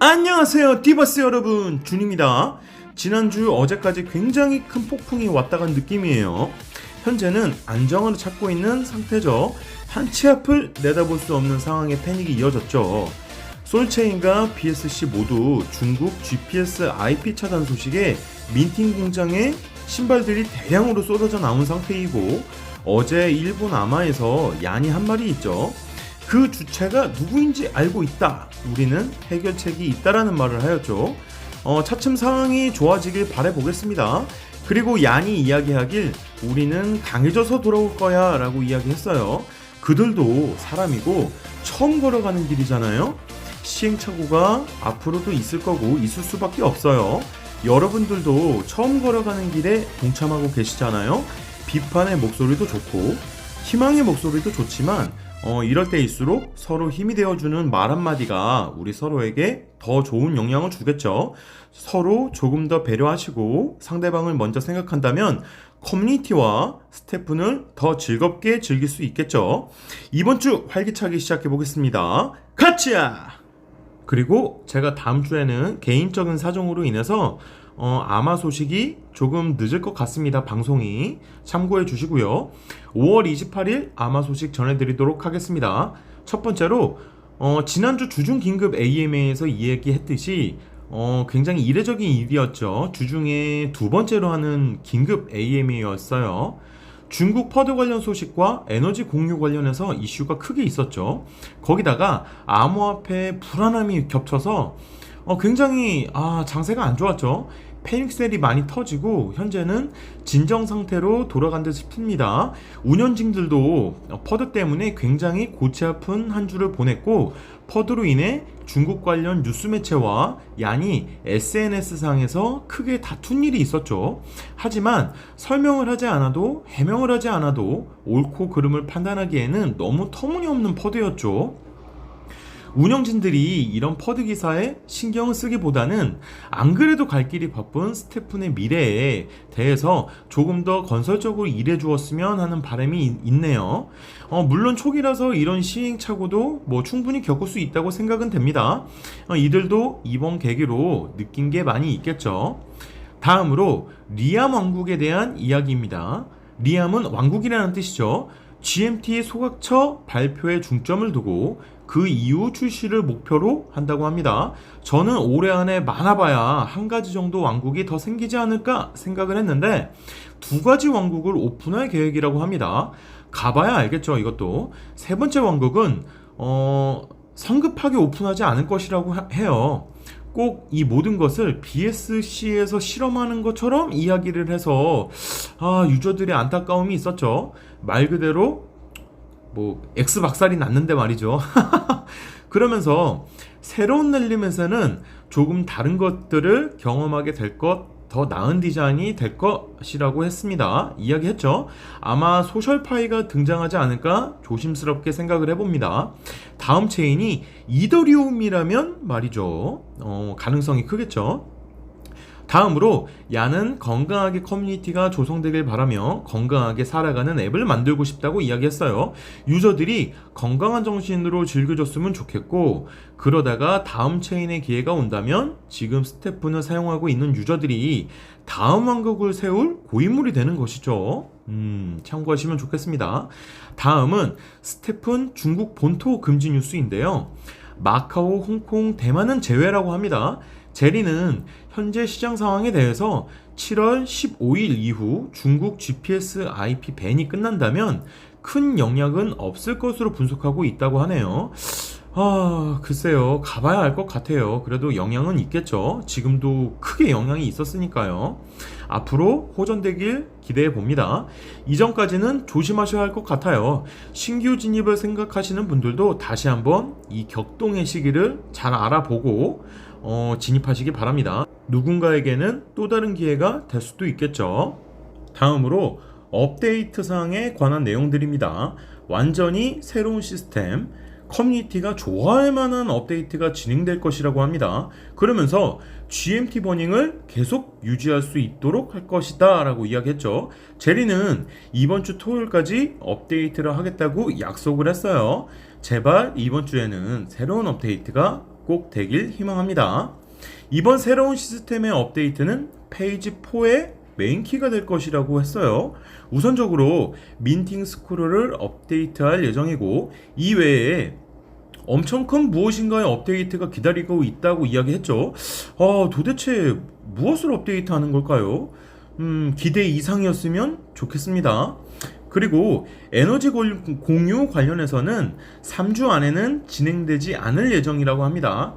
안녕하세요 디버스 여러분, 준입니다. 지난주 어제까지 굉장히 큰 폭풍이 왔다 간 느낌이에요. 현재는 안정을 찾고 있는 상태죠. 한 치 앞을 내다볼 수 없는 상황에 패닉이 이어졌죠. 솔체인과 BSC 모두 중국 GPS IP 차단 소식에 민팅 공장에 신발들이 대량으로 쏟아져 나온 상태이고, 어제 일본 아마에서 얀이 한 마리 있죠. 그 주체가 누구인지 알고 있다, 우리는 해결책이 있다라는 말을 하였죠. 차츰 상황이 좋아지길 바라보겠습니다. 그리고 얀이 이야기하길 우리는 강해져서 돌아올 거야 라고 이야기했어요. 그들도 사람이고 처음 걸어가는 길이잖아요. 시행착오가 앞으로도 있을 거고 있을 수밖에 없어요. 여러분들도 처음 걸어가는 길에 동참하고 계시잖아요. 비판의 목소리도 좋고 희망의 목소리도 좋지만 이럴 때일수록 서로 힘이 되어주는 말 한마디가 우리 서로에게 더 좋은 영향을 주겠죠. 서로 조금 더 배려하시고 상대방을 먼저 생각한다면 커뮤니티와 스태프는 더 즐겁게 즐길 수 있겠죠. 이번 주 활기차게 시작해 보겠습니다. 가자! 그리고 제가 다음 주에는 개인적인 사정으로 인해서 아마 소식이 조금 늦을 것 같습니다. 방송이 참고해 주시고요. 5월 28일 아마 소식 전해드리도록 하겠습니다. 첫 번째로 지난주 주중 긴급 AMA에서 이야기했듯이 굉장히 이례적인 일이었죠. 주중에 두 번째로 하는 긴급 AMA였어요. 중국 퍼드 관련 소식과 에너지 공유 관련해서 이슈가 크게 있었죠. 거기다가 암호화폐 불안함이 겹쳐서 굉장히 장세가 안 좋았죠. 패닉셀이 많이 터지고 현재는 진정 상태로 돌아간 듯 싶습니다. 운영진들도 퍼드 때문에 굉장히 골치 아픈 한 주를 보냈고, 퍼드로 인해 중국 관련 뉴스 매체와 얀이 SNS상에서 크게 다툰 일이 있었죠. 하지만 설명을 하지 않아도 해명을 하지 않아도 옳고 그름을 판단하기에는 너무 터무니없는 퍼드였죠. 운영진들이 이런 퍼드 기사에 신경을 쓰기보다는 안 그래도 갈 길이 바쁜 스태프의 미래에 대해서 조금 더 건설적으로 일해 주었으면 하는 바람이 있네요. 물론 초기라서 이런 시행착오도 충분히 겪을 수 있다고 생각은 됩니다. 이들도 이번 계기로 느낀 게 많이 있겠죠. 다음으로 리암 왕국에 대한 이야기입니다. 리암은 왕국이라는 뜻이죠. GMT 소각처 발표에 중점을 두고 그 이후 출시를 목표로 한다고 합니다. 저는 올해 안에 많아봐야 한 가지 정도 왕국이 더 생기지 않을까 생각을 했는데 두 가지 왕국을 오픈할 계획이라고 합니다. 가봐야 알겠죠, 이것도. 세 번째 왕국은 성급하게 오픈하지 않을 것이라고 해요. 꼭 이 모든 것을 BSC에서 실험하는 것처럼 이야기를 해서 유저들의 안타까움이 있었죠. 말 그대로 X 박살이 났는데 말이죠. 그러면서 새로운 넬림에서는 조금 다른 것들을 경험하게 될 더 나은 디자인이 될 것이라고 했습니다. 이야기했죠. 아마 소셜파이가 등장하지 않을까 조심스럽게 생각을 해봅니다. 다음 체인이 이더리움이라면 말이죠. 가능성이 크겠죠. 다음으로 얀은 건강하게 커뮤니티가 조성되길 바라며 건강하게 살아가는 앱을 만들고 싶다고 이야기했어요. 유저들이 건강한 정신으로 즐겨줬으면 좋겠고, 그러다가 다음 체인의 기회가 온다면 지금 스태프는 사용하고 있는 유저들이 다음 왕국을 세울 고인물이 되는 것이죠. 참고하시면 좋겠습니다. 다음은 스태픈 중국 본토 금지 뉴스인데요. 마카오, 홍콩, 대만은 제외라고 합니다. 제리는 현재 시장 상황에 대해서 7월 15일 이후 중국 GPS IP 밴이 끝난다면 큰 영향은 없을 것으로 분석하고 있다고 하네요. 글쎄요. 가봐야 알 것 같아요. 그래도 영향은 있겠죠. 지금도 크게 영향이 있었으니까요. 앞으로 호전되길 기대해 봅니다. 이전까지는 조심하셔야 할 것 같아요. 신규 진입을 생각하시는 분들도 다시 한번 이 격동의 시기를 잘 알아보고 진입하시기 바랍니다. 누군가에게는 또 다른 기회가 될 수도 있겠죠. 다음으로 업데이트 사항에 관한 내용들입니다. 완전히 새로운 시스템, 커뮤니티가 좋아할 만한 업데이트가 진행될 것이라고 합니다. 그러면서 GMT 버닝을 계속 유지할 수 있도록 할 것이다 라고 이야기했죠. 제리는 이번 주 토요일까지 업데이트를 하겠다고 약속을 했어요. 제발 이번 주에는 새로운 업데이트가 꼭 되길 희망합니다. 이번 새로운 시스템의 업데이트는 페이지 4의 메인키가 될 것이라고 했어요. 우선적으로 민팅 스크롤을 업데이트할 예정이고, 이외에 엄청 큰 무엇인가의 업데이트가 기다리고 있다고 이야기했죠. 도대체 무엇을 업데이트하는 걸까요? 기대 이상이었으면 좋겠습니다. 그리고 에너지 공유 관련해서는 3주 안에는 진행되지 않을 예정이라고 합니다.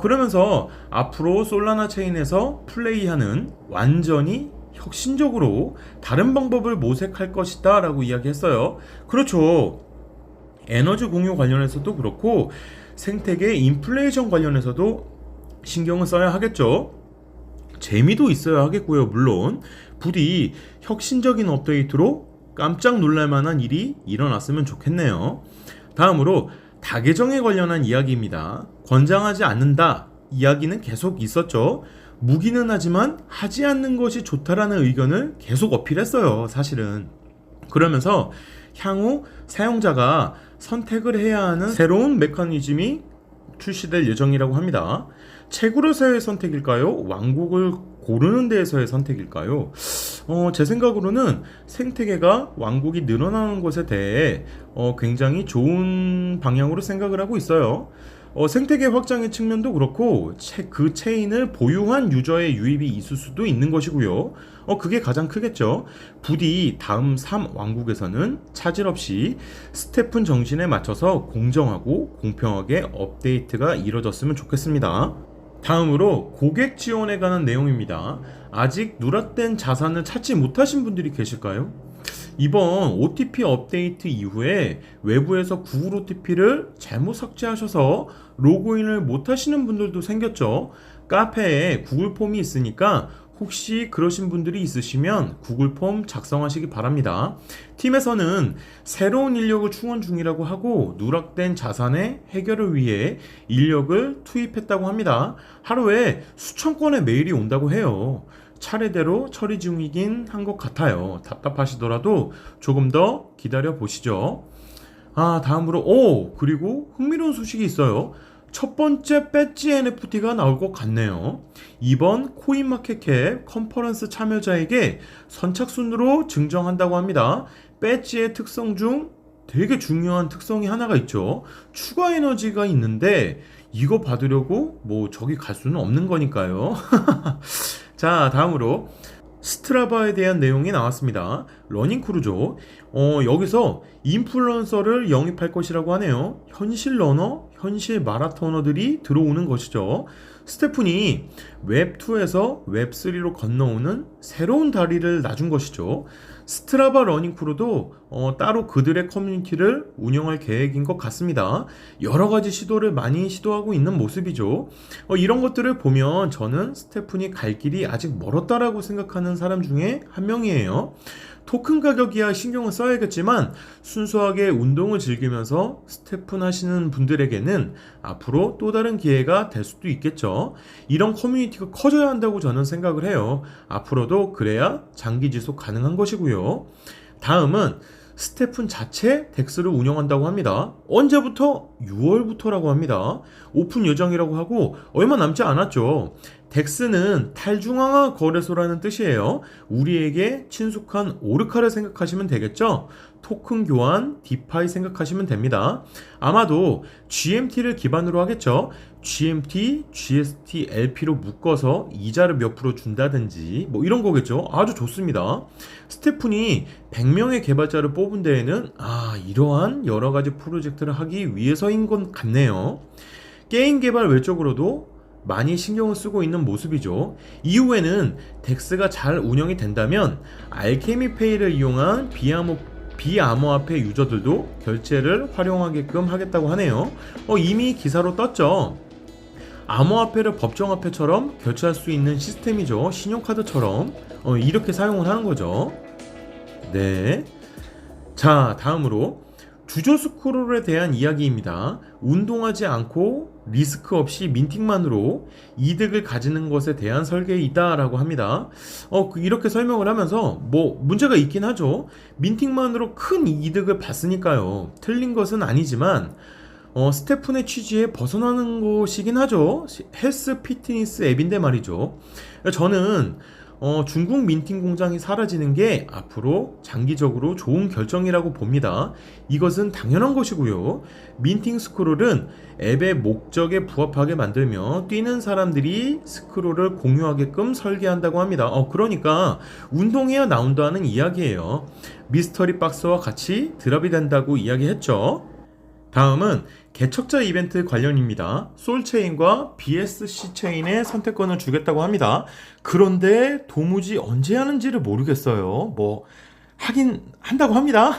그러면서 앞으로 솔라나 체인에서 플레이하는 완전히 혁신적으로 다른 방법을 모색할 것이다 라고 이야기했어요. 그렇죠. 에너지 공유 관련해서도 그렇고 생태계 인플레이션 관련해서도 신경을 써야 하겠죠. 재미도 있어야 하겠고요. 물론 부디 혁신적인 업데이트로 깜짝 놀랄만한 일이 일어났으면 좋겠네요. 다음으로 다계정에 관련한 이야기입니다. 권장하지 않는다 이야기는 계속 있었죠. 무기는 하지만 하지 않는 것이 좋다라는 의견을 계속 어필했어요. 사실은. 그러면서 향후 사용자가 선택을 해야 하는 새로운 메커니즘이 출시될 예정이라고 합니다. 채굴에서의 선택일까요? 왕국을 고르는 데에서의 선택일까요? 제 생각으로는 생태계가 왕국이 늘어나는 것에 대해 굉장히 좋은 방향으로 생각을 하고 있어요. 생태계 확장의 측면도 그렇고 그 체인을 보유한 유저의 유입이 있을 수도 있는 것이고요. 그게 가장 크겠죠. 부디 다음 3왕국에서는 차질 없이 스테픈 정신에 맞춰서 공정하고 공평하게 업데이트가 이뤄졌으면 좋겠습니다. 다음으로 고객 지원에 관한 내용입니다. 아직 누락된 자산을 찾지 못하신 분들이 계실까요? 이번 OTP 업데이트 이후에 외부에서 구글 OTP를 잘못 삭제하셔서 로그인을 못 하시는 분들도 생겼죠. 카페에 구글 폼이 있으니까 혹시 그러신 분들이 있으시면 구글 폼 작성하시기 바랍니다. 팀에서는 새로운 인력을 충원 중이라고 하고 누락된 자산의 해결을 위해 인력을 투입했다고 합니다. 하루에 수천 건의 메일이 온다고 해요. 차례대로 처리 중이긴 한 것 같아요. 답답하시더라도 조금 더 기다려 보시죠. 다음으로 그리고 흥미로운 소식이 있어요. 첫 번째 배지 NFT가 나올 것 같네요. 이번 코인마켓캡 컨퍼런스 참여자에게 선착순으로 증정한다고 합니다. 배지의 특성 중 되게 중요한 특성이 하나가 있죠. 추가 에너지가 있는데 이거 받으려고 저기 갈 수는 없는 거니까요. 자, 다음으로 스트라바에 대한 내용이 나왔습니다. 러닝크루죠. 여기서 인플루언서를 영입할 것이라고 하네요. 현실 러너, 현실 마라토너들이 들어오는 것이죠. 스테픈이 웹2에서 웹3로 건너오는 새로운 다리를 놔준 것이죠. 스트라바 러닝크루도 따로 그들의 커뮤니티를 운영할 계획인 것 같습니다. 여러 가지 시도를 많이 시도하고 있는 모습이죠. 이런 것들을 보면 저는 스테픈이 갈 길이 아직 멀었다라고 생각하는 사람 중에 한 명이에요. 토큰 가격이야 신경을 써야겠지만 순수하게 운동을 즐기면서 스테픈 하시는 분들에게는 앞으로 또 다른 기회가 될 수도 있겠죠. 이런 커뮤니티가 커져야 한다고 저는 생각을 해요. 앞으로도 그래야 장기 지속 가능한 것이고요. 다음은 스테픈 자체 덱스를 운영한다고 합니다. 언제부터? 6월부터라고 합니다. 오픈 예정이라고 하고 얼마 남지 않았죠. 덱스는 탈중앙화 거래소라는 뜻이에요. 우리에게 친숙한 오르카를 생각하시면 되겠죠. 토큰 교환, 디파이 생각하시면 됩니다. 아마도 GMT를 기반으로 하겠죠. GMT, GST, LP로 묶어서 이자를 몇 프로 준다든지 이런 거겠죠. 아주 좋습니다. 스테픈이 100명의 개발자를 뽑은 데에는 이러한 여러 가지 프로젝트를 하기 위해서인 것 같네요. 게임 개발 외적으로도 많이 신경을 쓰고 있는 모습이죠. 이후에는 덱스가 잘 운영이 된다면 알케미페이를 이용한 비암호화폐 유저들도 결제를 활용하게끔 하겠다고 하네요. 이미 기사로 떴죠. 암호화폐를 법정화폐처럼 결제할 수 있는 시스템이죠. 신용카드처럼 이렇게 사용을 하는 거죠. 네. 자, 다음으로 주저 스크롤에 대한 이야기입니다. 운동하지 않고 리스크 없이 민팅만으로 이득을 가지는 것에 대한 설계이다 라고 합니다. 이렇게 설명을 하면서 문제가 있긴 하죠. 민팅만으로 큰 이득을 봤으니까요. 틀린 것은 아니지만 스테픈의 취지에 벗어나는 것이긴 하죠. 헬스 피트니스 앱인데 말이죠. 저는 중국 민팅 공장이 사라지는 게 앞으로 장기적으로 좋은 결정이라고 봅니다. 이것은 당연한 것이고요. 민팅 스크롤은 앱의 목적에 부합하게 만들며 뛰는 사람들이 스크롤을 공유하게끔 설계한다고 합니다. 그러니까 운동해야 나온다는 이야기예요. 미스터리 박스와 같이 드랍이 된다고 이야기했죠. 다음은 개척자 이벤트 관련입니다. 솔체인과 BSC 체인의 선택권을 주겠다고 합니다. 그런데 도무지 언제 하는지를 모르겠어요. 하긴 한다고 합니다.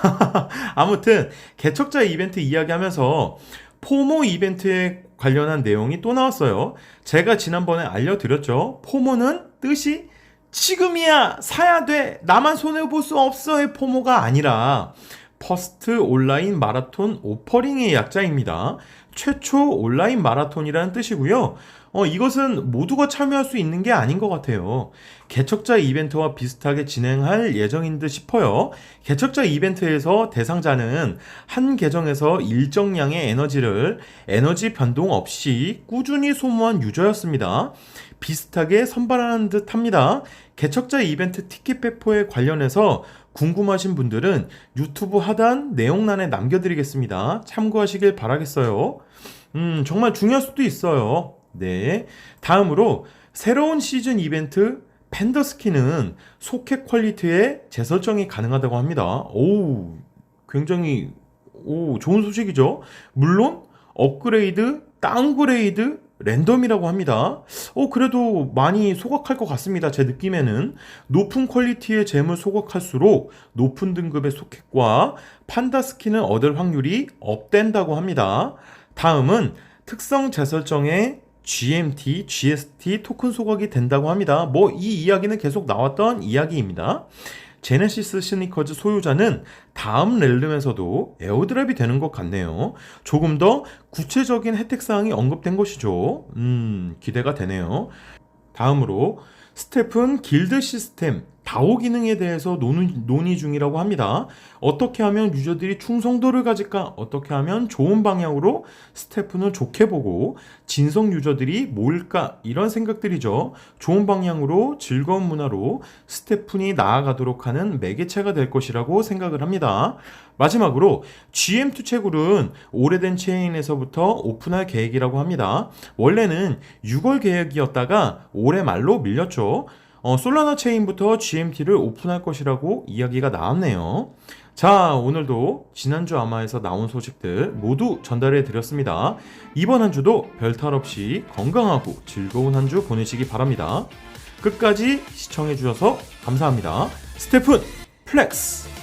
아무튼 개척자 이벤트 이야기하면서 포모 이벤트에 관련한 내용이 또 나왔어요. 제가 지난번에 알려드렸죠. 포모는 뜻이 지금이야 사야 돼 나만 손해볼 수 없어의 포모가 아니라 퍼스트 온라인 마라톤 오퍼링의 약자입니다. 최초 온라인 마라톤이라는 뜻이고요. 이것은 모두가 참여할 수 있는 게 아닌 것 같아요. 개척자 이벤트와 비슷하게 진행할 예정인 듯 싶어요. 개척자 이벤트에서 대상자는 한 계정에서 일정량의 에너지 변동 없이 꾸준히 소모한 유저였습니다. 비슷하게 선발하는 듯 합니다. 개척자 이벤트 티켓 배포에 관련해서 궁금하신 분들은 유튜브 하단 내용란에 남겨드리겠습니다. 참고하시길 바라겠어요. 정말 중요할 수도 있어요. 네. 다음으로 새로운 시즌 이벤트 팬더스킨은 소켓 퀄리티의 재설정이 가능하다고 합니다. 굉장히 좋은 소식이죠. 물론 업그레이드, 다운그레이드, 랜덤이라고 합니다. 그래도 많이 소각할 것 같습니다. 제 느낌에는 높은 퀄리티의 잼을 소각할수록 높은 등급의 소켓과 판다 스킨을 얻을 확률이 업된다고 합니다. 다음은 특성 재설정에 GMT, GST 토큰 소각이 된다고 합니다. 이 이야기는 계속 나왔던 이야기입니다. 제네시스 스니커즈 소유자는 다음 렐름에서도 에어드랍이 되는 것 같네요. 조금 더 구체적인 혜택사항이 언급된 것이죠. 기대가 되네요. 다음으로 스테픈 길드 시스템 다오 기능에 대해서 논의 중이라고 합니다. 어떻게 하면 유저들이 충성도를 가질까? 어떻게 하면 좋은 방향으로 스테픈을 좋게 보고 진성 유저들이 모일까? 이런 생각들이죠. 좋은 방향으로 즐거운 문화로 스테픈이 나아가도록 하는 매개체가 될 것이라고 생각을 합니다. 마지막으로 GM2 채굴은 오래된 체인에서부터 오픈할 계획이라고 합니다. 원래는 6월 계획이었다가 올해 말로 밀렸죠. 솔라나 체인부터 GMT를 오픈할 것이라고 이야기가 나왔네요. 자, 오늘도 지난주 아마에서 나온 소식들 모두 전달해 드렸습니다. 이번 한 주도 별탈 없이 건강하고 즐거운 한 주 보내시기 바랍니다. 끝까지 시청해 주셔서 감사합니다. 스테픈 플렉스!